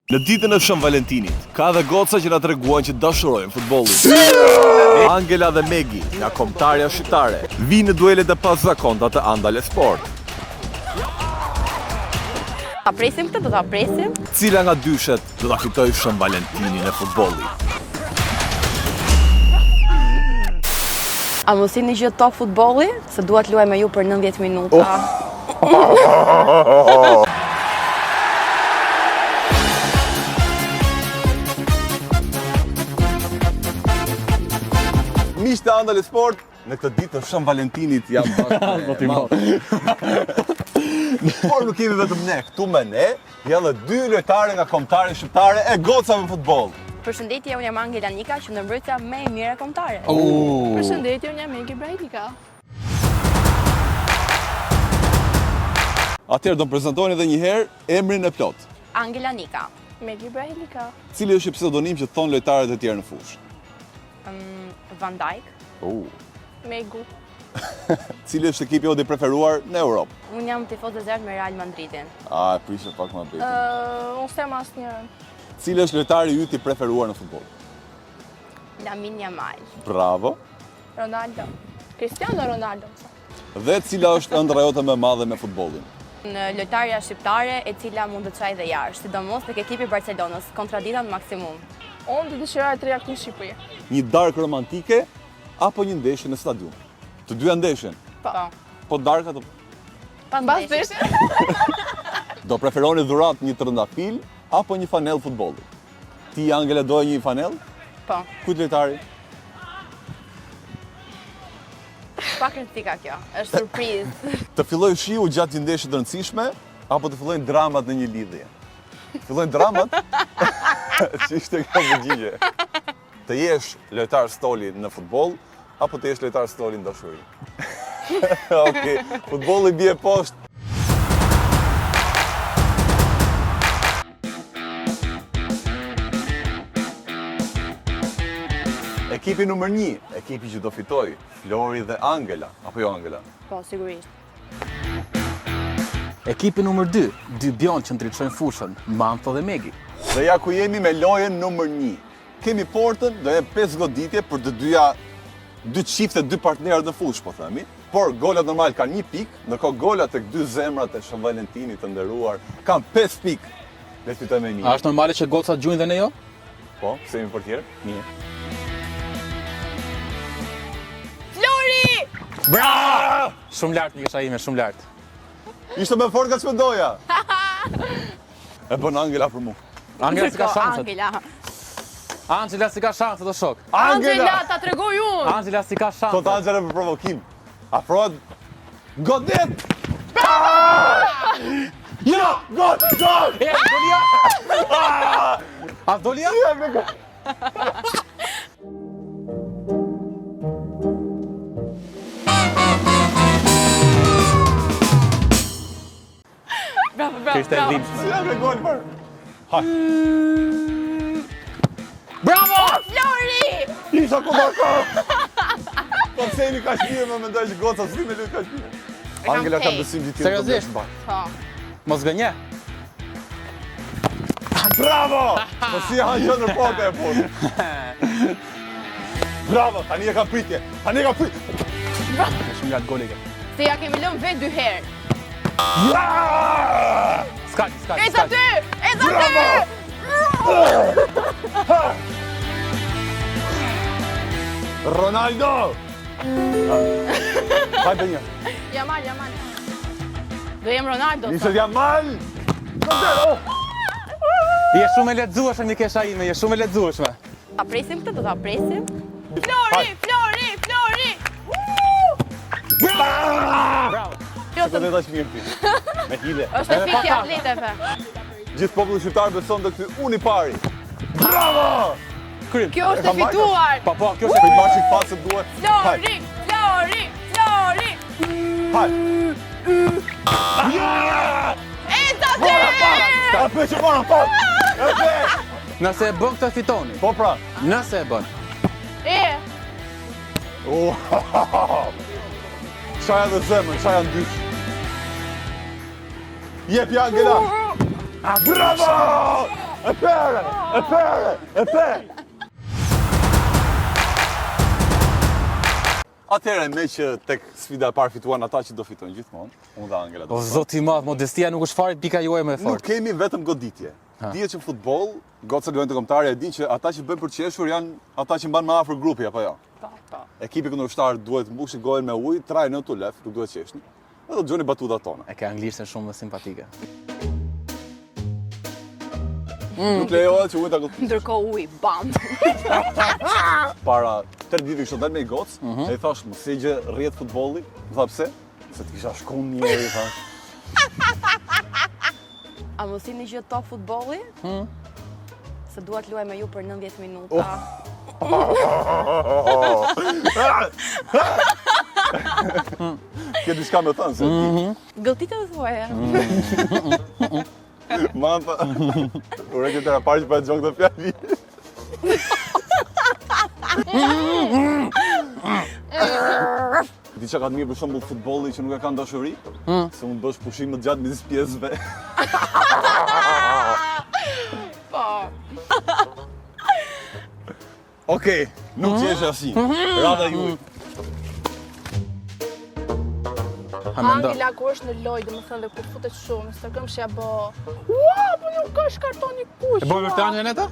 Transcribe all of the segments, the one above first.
Në ditën e Shën Valentinit, ka dhe goca që na treguan që dashurojnë futbollin. Angela dhe Megi, nga kombëtarja shqiptare, vinë në duelet e pazakonta të Andale Sport. Ta presim këtë, do ta presim. Cila nga dyshet do ta fitojë Shën Valentinin e futbollit? A mos i një gjë tok futbolli, se dua të luaj me ju për 90 minuta. Miqtë të Andale Sport, në këtë ditë të Shën Valentinit jam Por nuk kemi vetëm ne, këtu me ne, janë dhe 2 lojtare nga kombëtare shqiptare e gocave futboll. Përshëndetje, unë jam Angela Nika, qendërmbrojtja më e mirë e kombëtare. Përshëndetje, unë jam Megi Brajlika. Atëherë do të prezantojnë edhe një herë emrin e plot. Angela Nika. Megi Brajlika. Cili është pseudonim që thon lojtarët e tjerë në fushë? Van Dijk. Megu. Cili është ekipi jote i preferuar në Europë? Unë jam tifoze zert me Real Madridin. A, e prishe pak më betin. Unë s'tem asnjërin. Cili është lojtari yt i preferuar në futboll? Lamine Yamal. Bravo. Ronaldo. Cristiano Ronaldo. Dhe cila është ëndra jote më e madhe me futbollin? Në lojtarja shqiptare e cila mund të çaj dhe jashtë, sidomos tek ekipi i Barcelonës, kontraditan maksimum. Unë të dëshiroj të reja këtu në Shqipëri. Një darkë romantike apo një ndeshje në stadium? Të dyja ndeshjen. Po. Po darka të... Mbas ndeshje. Do preferoni dhuratë një trëndafil apo një fanell futbolli? Ti, Angela, doje një fanell? Po. Kujt lojtari? Pa kritika kjo, është surprizë. Të filloj shiu gjatë një ndeshje të rëndësishme apo të fillojnë dramat në një lidhje? Fillojnë dramat? Që ishte kjo përgjigje? Të jesh lojtar stoli në futboll apo të jesh lojtar stoli në dashuri? Okej, futbolli bie poshtë. Ekipi numër 1, ekipi që do fitoj, Flori dhe Angela, apo jo Angela? Po, sigurisht. Ekipi numër 2, dy bjonë që ndriçojnë fushën, Mantho dhe Megi. Dhe ja ku jemi me lojën numër 1. Kemi portën, do jenë 5 goditje për të dy çifte, 2 partnerët në fushë, po themi. Por golat normal kanë 1 pikë, ndërkohë golat tek 2 zemrat e Shën Valentinit të nderuar kanë 5 pikë. Le të fitojmë me 1. A është normale që gocat gjujnë dhe ne jo? Po, pse jemi portier? Mirë. Flori! Bravo! Shumë lart një kisha ime, shumë lart. Ishte më fort nga ç'mendoja. E bën Angela për mua. Angela s'ka shanset. Angela. Angela s'ka shanset o shok. Angela, ta tregoj unë. Angela s'ka Thot shanset. Angela për provokim. Afrohet. Godet! Jo, gol! E, Dolia! A Dolia? Bravo, bravo, Kishte bravo. dhimbshme. Ja me gol për. Haj. Bravo! Flori! Isha ku bako. Po pse jeni kaq mirë më mendoj që goca s'di me lut kaq mirë. Angela ka besim që ti do të Seriozisht? bësh. Po. Mos gënje. Bravo! Po si ha gjë në pote e punë. Bravo, tani e ka pritje. Tani e ka pritje. Shumë lart goli ke. Se ja kemi lënë vetë 2 herë. Ja! Skaq. Eza ty! Eza ty! Ronaldo! Hajde një. Yamal. Do jem Ronaldo. Nisë Yamal! Godet! Je shumë e lexueshme një kesha ime, je shumë e lexueshme. Ta presim këtë, do ta presim. Flori! Bravo. Se këtë tash mirë ti. Me hile. Është e fikja atleteve. Gjithë populli shqiptar beson të këty unë i pari. Bravo! Krym. Kjo është e fituar. Po, kjo është Për bashkë pasë duhet. Flori! Haj. Eza ty! A për që mora pak. Nëse e bën këtë fitoni. Po pra. Nëse e bën. Qaja dhe zemër, qaja në dysh. Jep Angela. Bravo! Atëherë me që tek sfida e parë fituan ata që do fitojnë gjithmonë, unë dhe Angela. O zoti i madh, modestia nuk është fare pika juaj më e Nuk fortë. kemi vetëm goditje. Dihet që futboll, goca luajnë të kombëtarë, e din që ata që bëjnë për qeshur janë ata që mban më afër grupi apo jo. Ekipi kundërshtar duhet mbushë gojën me ujë, trajnë në tulef, nuk duhet qeshni. Dhe do dëgjoni batutat tona. E ka anglishtën shumë më simpatike. Nuk lejohet që ujë ta gëtë. Ndërkohë uji, bam. Para 3 ditë kishte dalë me i gocë, e i thash, mos e gjë rrjet futbolli. Më tha pse? Se të kisha shkuar një herë, i thash. A mos i një gjë to futbolli? Se dua të luaj me ju për 90 minuta. Ke diçka me thënë se ti. Gëlltite dhe thuaja. Manta. Ure që tëra parë që pa gjokë dhe fjali. Di që ka të mirë për shembull futbolli që nuk e kanë dashuri? Se unë bësh pushim më gjatë midis pjesëve. Okej, nuk qesh asi. Rada juj. Angela kur është në lojë, domethënë dhe kur futet shumë, s'tërkëm që ja bë. Ua, po nuk ka shkartoni kush. E bën vërtet Angela ata?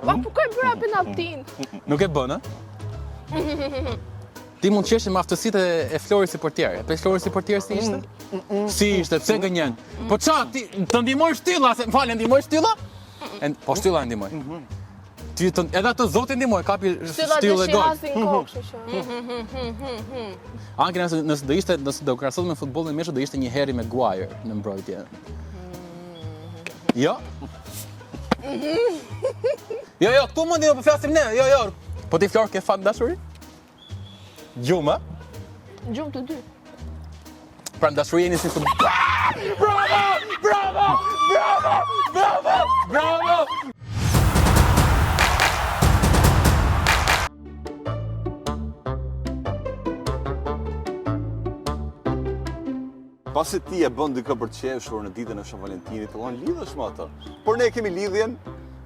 Va po ka bëra penaltin. Nuk e bën, a? Ti mund të qeshë me aftësitë e Florit si portier. E Florit si portier si ishte? Si ishte, pse gënjen? Po ça, ti të ndihmoj shtylla, se më falë, ndihmoj shtylla? Po shtylla e ndihmoj. Ti edhe ato zoti ndihmoj, kapi shtyllë e gol. Shtylla kokë, kështu që. Angela nëse do krahasohet me futbollin meshë do ishte një Harry Maguire në mbrojtje. Jo? Jo, këtu mundi do të flasim ne. Jo. Po ti Flor ke fat dashuri? Gjuma? Gjumë të dy. Pra në dashuri jeni si futboll. Bravo! Pasi ti e bën dikë për qeshur në ditën e Shën Valentinit, fillon lidhesh me atë. Por ne kemi lidhjen,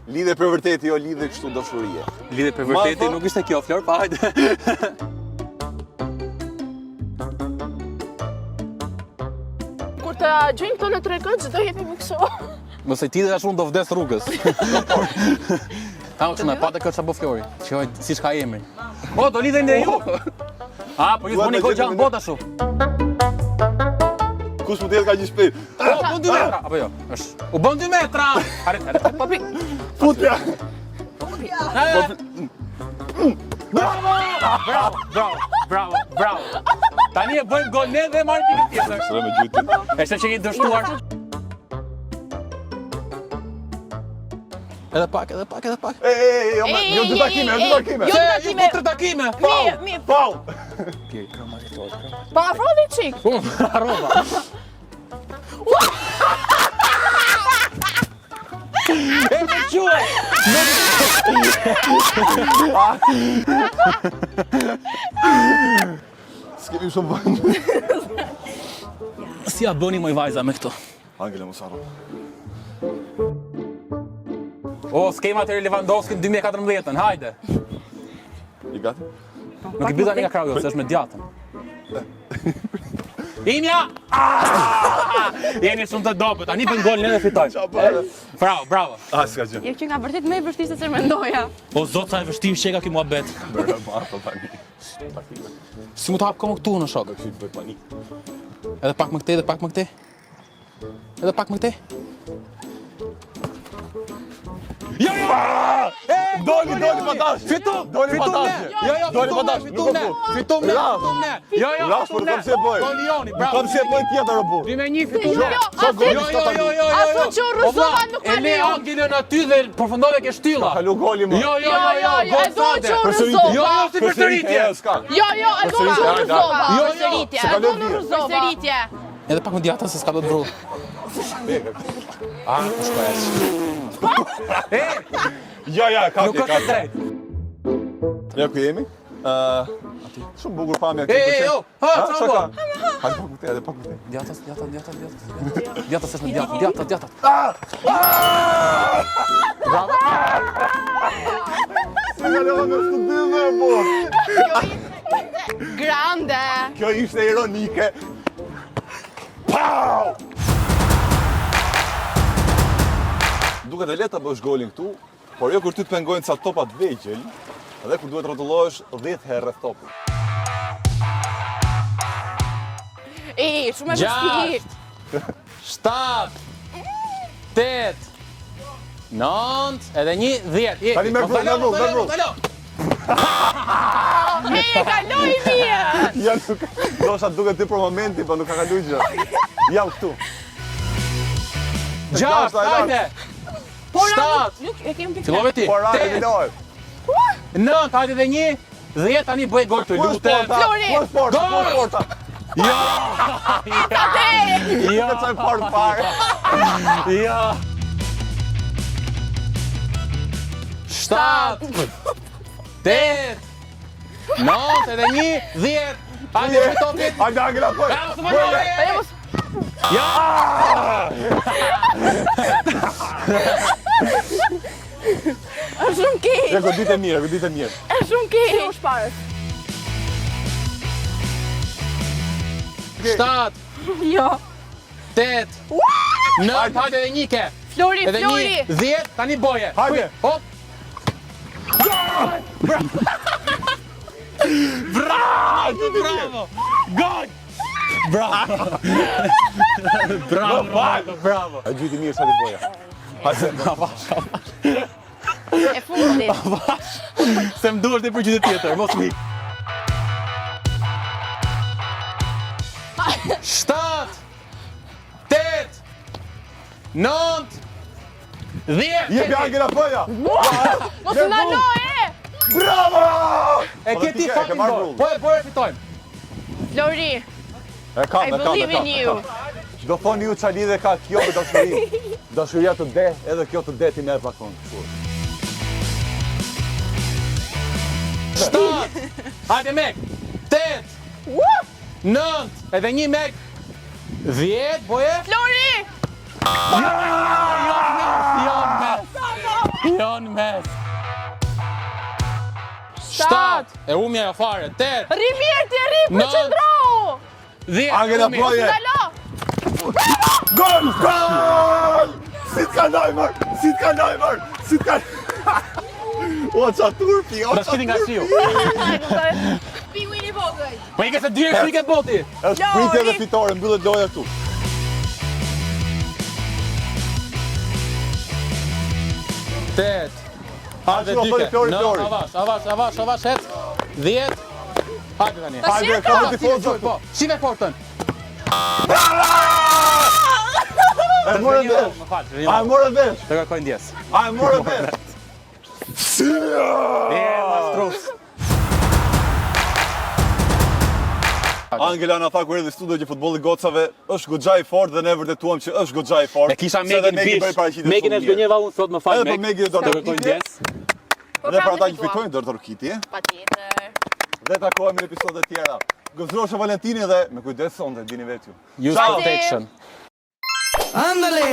lidhje për vërtetë, jo lidhje kështu dashurie. Lidhje për vërtetë nuk ishte kjo Flor, pa hajde. Kur të gjojnë këto në tregën, çdo jepi më kështu. Mos e ti dhe ashtu do vdes rrugës. Ta më që në pate këtë që bo Flori, që hojtë si shka emrin. O, do lidhen dhe ju! A, po ju s'moni ko gjanë bota shu. Kush mu t'jetë ka gjithë shpejt? O, bën 2 metra! Apo jo, është. U bën 2 metra! Arret. Po pi. Futja! Bravo! Tani e bëjmë gol ne dhe marrim pikë tjetër. Sëre me gjytin. E se që i dështuar. Edhe pak. Jo dy takime. Se, ju po 3 takime! Pau! Pa afro dhe çik. Arroba. E me quaj! S'kemi shumë bënë. Si ja bëni moj vajza me këto? Angela mos harro. O, skema të Lewandowski në 2014, hajde! I gati? Nuk i bëta një nga krau, se është me djatën. Imja! Jeni shumë të dobët, ani bën gol në dhe fitojnë. Bravo. S'ka gjë. Jo që nga vërtet më e vështirë se mendoja. O, zot sa e vështirë sheka ki muhabet. Bërë marto tani. Si mu të hapë këmë këtu në shokë? Kësi bëj panik. Edhe pak më këte. Jo! Doli pa dash. Fitum! Doli pa dash. Fitum ne! Fitum ne! Jo, Rash, por kam se bëj. Doli Joni, bravo. Kam se bëj tjetër o bu. 2-1 fitum ne. Jo. Aso që Rusova nuk ka E le lejo. Angelën aty dhe përfundove ke shtylla. Kalu goli më. Jo, e do që Rusova. Jo, si përsëritje. S'ka. Jo, e do që Rusova. Përsëritje. Se kalon Në vite. Rusova. Përsëritje. Edhe pak më djatën se s'ka do të vru. Po shkoja. Ja, ka. Nuk është drejt. Ja ku jemi? Shumë bukur pamja këtu. Jo, çfarë bën? Hajde pak më te. Djatës. Djatës është me djatët. Bravo. kalova me studime, po. Grande! Kjo ishte ironike. Pau! Duket e lehtë ta bësh golin këtu, por jo kur ty të pengojnë ca topa të vegjël, edhe kur duhet rrotullohesh 10 herë rreth topit. Shumë e vështirë. 7, 8, 9, edhe 1, 10. Tani merr vrull. E kaloi mirë. Ja nuk, ndoshta duket ty për momentin, po nuk ka kaluar gjë. Jam këtu. 6, hajde. 7, Nuk e kemi pikë. fillove ti. Por ai 8, filloi. 9, hajde edhe 1, 10, tani bëj gol të lutem. Flori! Sporta. Jo! Jo! Çaj parë. Jo! 7, 8, 9, edhe 1, 10. Hajde me topit. Hajde Angela, po. Bravo, të mënoj! Ja! Është shumë keq. Ja, godit e mirë. Është shumë keq. U shparës. 7, Jo. 8, 9, hajde edhe 1 ke. Flori, Edhe 1, 10, tani boje. Hajde. Hop. Bravo! Gol! Bravo! Bravo! A gjyti mirë sa ti boja. Hajde. E fundit. Se më duhesh për gjyte tjetër, mos mi. 7, 8, 9, 10. Jepi Angela poja. Mos në lojë! Bravo! E ke ti fucking gol. Po e fitojmë. Flori, E kam. I believe in you. Do thoni ju qa lidhe ka kjo me dashuri. Dashuria të de, edhe kjo të de ti merr pakon. 7, hajde mek. 8, 9, edhe 1 mek. 10, boje. Flori! Jon mes. 7, e umja e fare. 8, Rri mirë ti, rri, për qëndrohu! 10, Angela poje. Dalo! Gol! Si t'ka lajmër! O, qa turpi, o, Do shkiti nga shiu. Pi Winnie Vogël! Po i ke se 2 herë shike boti. është pritje dhe fitore, mbyllet loja këtu. 8. Hajde Ashtu, dyke. Flori. Avash, het. 10. Hajde tani. Hajde, ka të tifozë. Po, shive portën. E morë vesh. Më fal, A e morë vesh. të kërkoj ndjes. A e morë vesh. Mastrus. Angela na tha kur erdhi studio që futbolli gocave është goxha i fortë dhe ne vërtetuam që është goxha i fortë. E kisha Megin bish. Megin e zgënjeva unë sot më fal Edhe po Megi do Të të kërkoj ndjes. Dhe për ata që fitojnë do të rukiti. Patjetër. Dhe takohemi në episode të tjera. Gëzroshe Valentini dhe me kujdes sonte, dini vetë ju. Use protection. Ándale.